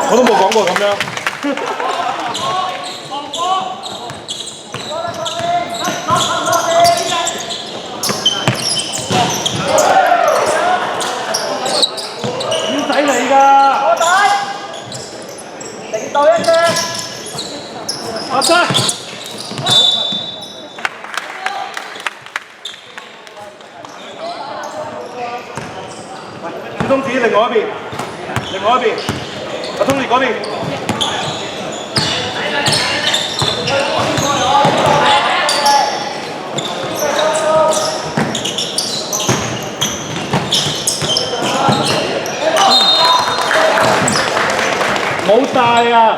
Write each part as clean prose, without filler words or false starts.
我都冇講過咁樣。點使你㗎？我睇零到一隻，合晒。小東子另外一邊，另外一邊，阿通烈嗰邊。冇帶啊！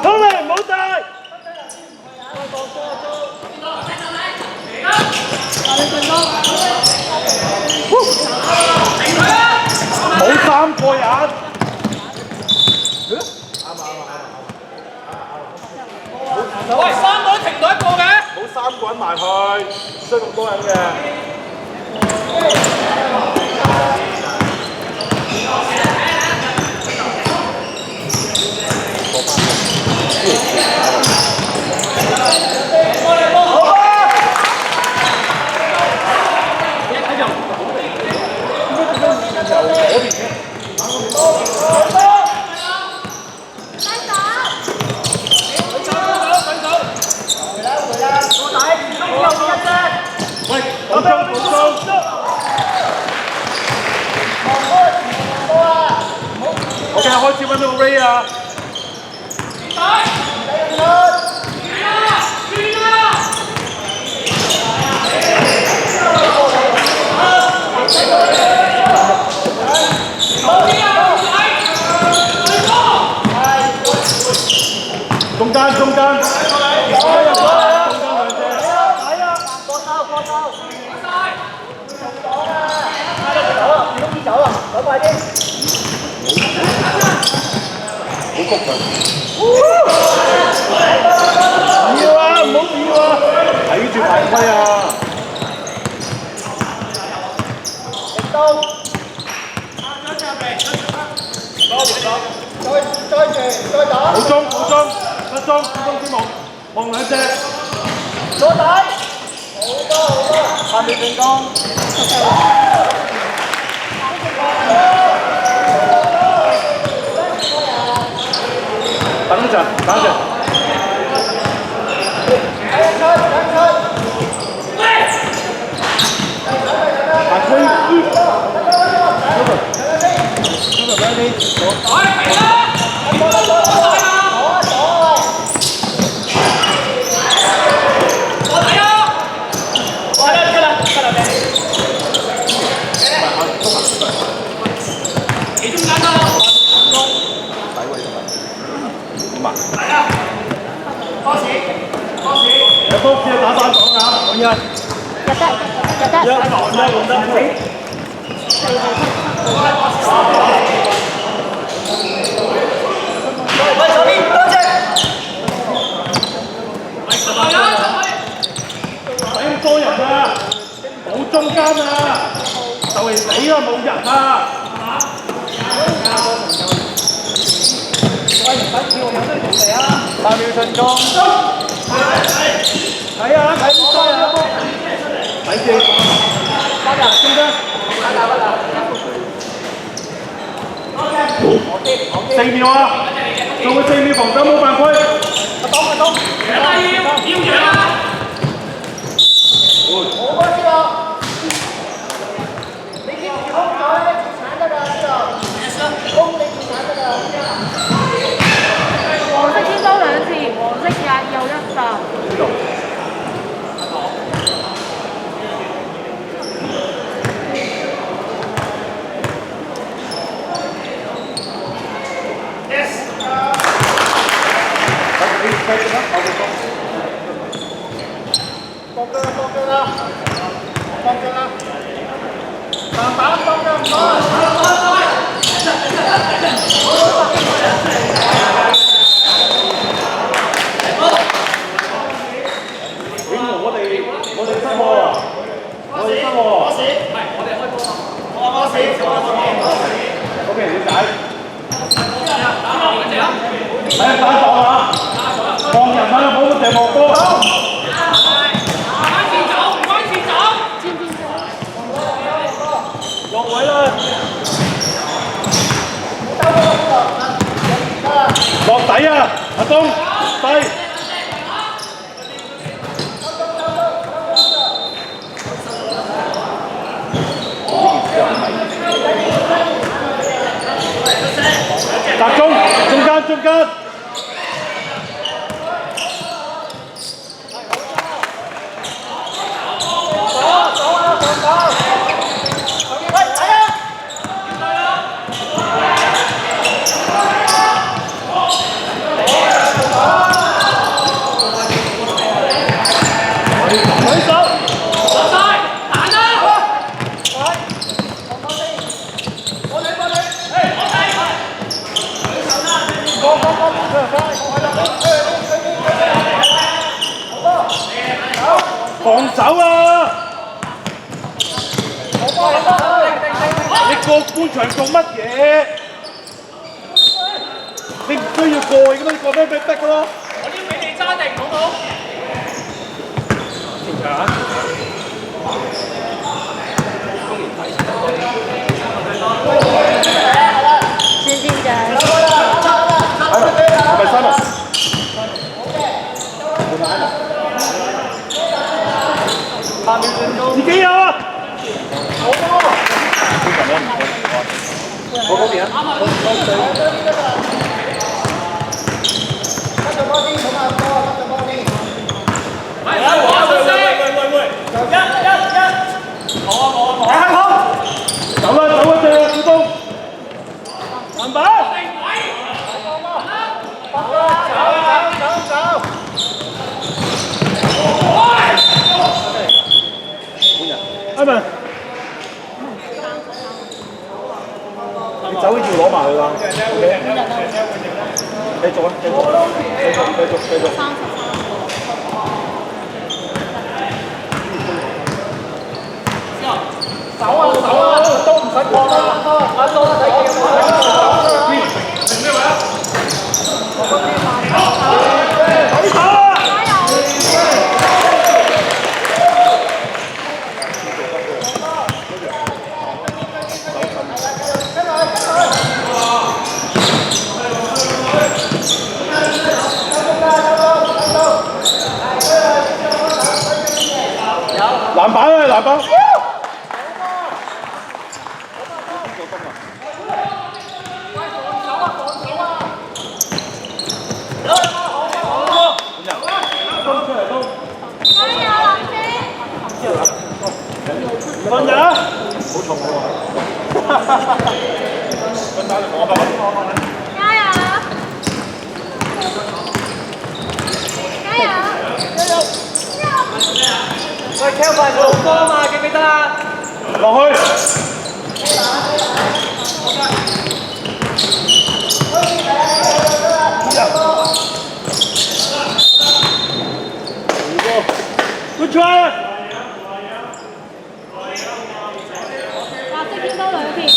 通烈冇帶。冇3個人。喂，3個都停到1個嘅。冇3個人埋去，需咁多人嘅。OK， 開始揾到個 Ray 啊！中間，中間，走快啲！好谷佢！要啊，唔好要啊！睇住排規啊！入到！再打！好中，好中，失中，小東之望兩隻。左底！好多好多，下面成功。等一陣，等一陣。有波子打3檔啊！換人。入得。換得。喂，左邊多隻。使咁多人啊！冇中間啊！就嚟死啦！冇人啊！喂，唔使叫我有咩做嚟啊？8秒進攻。睇啊！睇唔衰啊！睇住。翻入中間。4秒啊！仲有4秒防守冇犯規。阿東。要贏啊！好開始啦！你keep住空咗咧，鏟得㗎呢度。空你唔鏟得㗎。黃色先收2次，黃色又1集。呢度。係啊，單檔啊！放人啊，冇個射望波。關前走，唔關前走。落位啦！落底啊！阿東，低。集中，中間。防守啊！你過半場做乜嘢？你唔需要過嘅，你過咩俾逼嘅咯？我啲俾你揸定，好唔好？前場。先進嘅。係咪三啊？自己有啊！我嗰邊啊！走啊！小東，籃板！阿文，你走呢條攞埋佢啦。繼續啊！繼續。走啊！都唔使過啦。阿蘇睇見咩位啊？舉手啊！籃板啊！籃板！放人啊！好重喎！分打我吧。加油！喂 ，Kelvin 做波嘛，記唔記得啊？落去。Good try！白色見到兩條，白色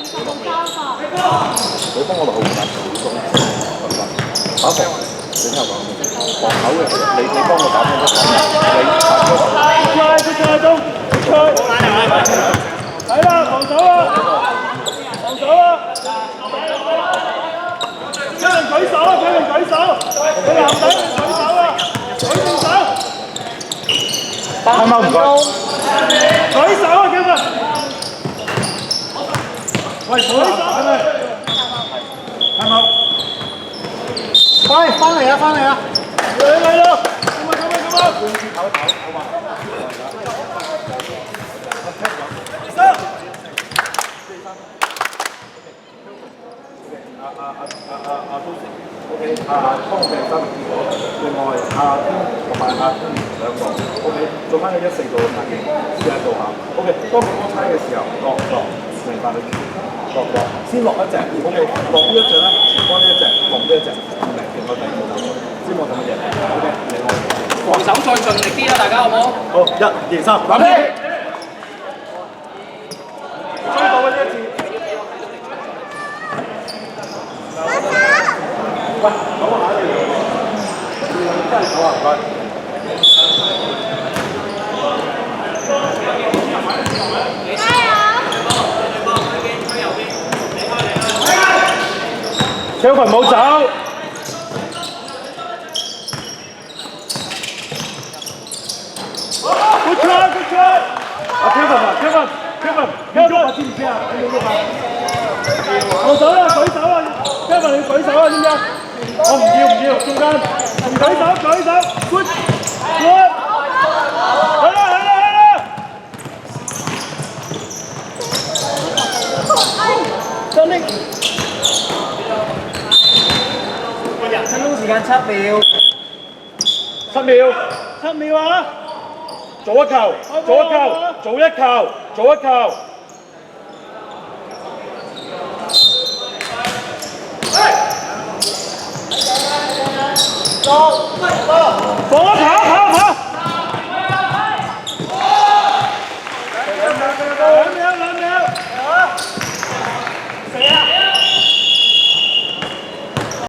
56交法。你幫我落去換打防，你聽我講，防口嘅，你幫我打防你打Good try，中，Good try。嚟啦，防守啊！防守啊！有人舉手啊！有人舉手！你男仔舉手啊！舉住手！啱啱唔該。舉手啊！叫佢。喂，舉手係咪？啱啱。翻嚟啊！嚟咯！咁啊！OK， 湯嘅3結果，另外阿天同埋阿天兩個 ，OK， 做翻個1-4個大嘅，試下做下。OK， 當個波差嘅時候，落，明白你落，先落一隻 ，OK， 落呢一隻咧，前方呢一隻，落呢一隻，唔明嘅我第二個走，知我做乜嘢 ？OK， 你好。防守再盡力啲啦，大家好唔好？好，1、2、3，立起。追到嘅呢一次。喂，唞下你，真係唞下唔該。Kevin 冇走。Good try, good try。Kevin，知唔知啊？你喐下。我手啦，舉手啊 ！Kevin 你舉手啊，知唔知啊？我唔要，中間。舉手 ，good， good。去啦！真力。分鐘時間7秒。7秒啊！做一球。